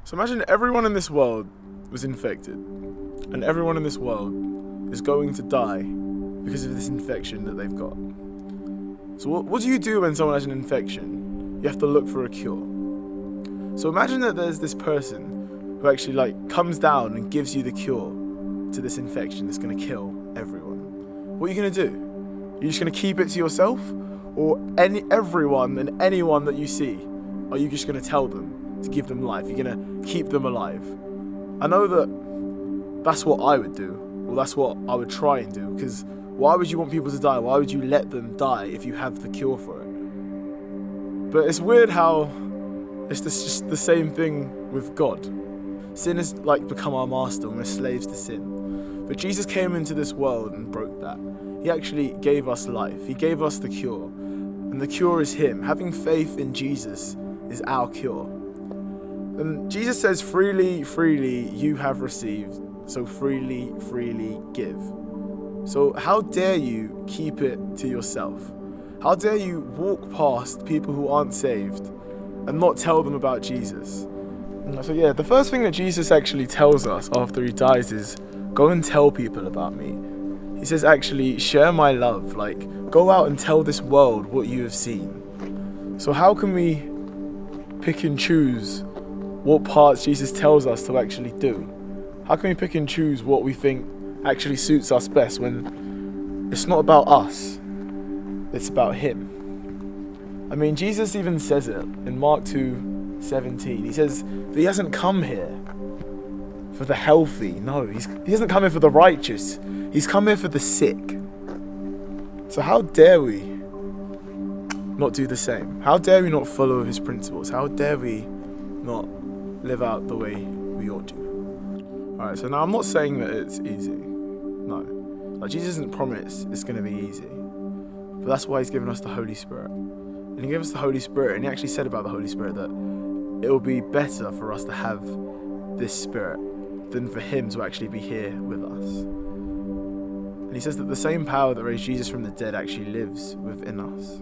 So imagine everyone in this world was infected, and everyone in this world is going to die because of this infection that they've got. So what do you do when someone has an infection? You have to look for a cure. So imagine that there's this person who actually comes down and gives you the cure to this infection that's going to kill everyone. What are you going to do? You're just going to keep it to yourself? Or everyone and anyone that you see, are you just going to tell them to give them life? You're going to keep them alive? I know that that's what I would do, or that's what I would try and do, because why would you want people to die? Why would you let them die if you have the cure for it? But it's weird how it's just the same thing with God. Sin has become our master and we're slaves to sin. But Jesus came into this world and broke that. He actually gave us life. He gave us the cure. And the cure is Him. Having faith in Jesus is our cure. And Jesus says, freely, freely you have received, so freely, freely give. So how dare you keep it to yourself? How dare you walk past people who aren't saved and not tell them about Jesus? So yeah, the first thing that Jesus actually tells us after He dies is, go and tell people about me. He says, actually, share my love. Go out and tell this world what you have seen. So how can we pick and choose what parts Jesus tells us to actually do? How can we pick and choose what we think actually suits us best when it's not about us, it's about Him? I mean, Jesus even says it in Mark 2:17. He says that He hasn't come here for the healthy. No, He hasn't come here for the righteous. He's come here for the sick. So how dare we not do the same? How dare we not follow His principles? How dare we not live out the way we ought to? Alright, so now I'm not saying that it's easy. No. Jesus doesn't promise it's going to be easy. But that's why He's given us the Holy Spirit. And He gave us the Holy Spirit, and He actually said about the Holy Spirit that it will be better for us to have this Spirit than for Him to actually be here with us. And He says that the same power that raised Jesus from the dead actually lives within us.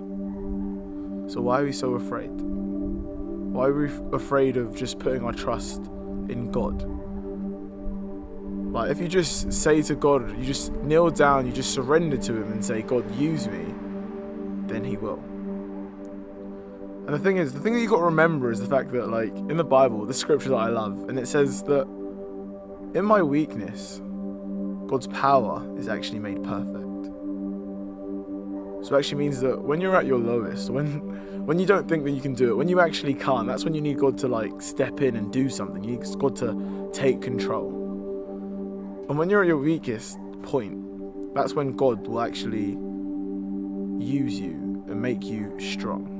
So why are we so afraid? Why are we afraid of just putting our trust in God? If you just say to God, you just kneel down, you just surrender to Him and say, God, use me, then He will. And the thing that you've got to remember is the fact that, in the Bible, the scripture that I love, and it says that in my weakness, God's power is actually made perfect. So it actually means that when you're at your lowest, when you don't think that you can do it, when you actually can't, that's when you need God to step in and do something. You need God to take control. And when you're at your weakest point, that's when God will actually use you and make you strong.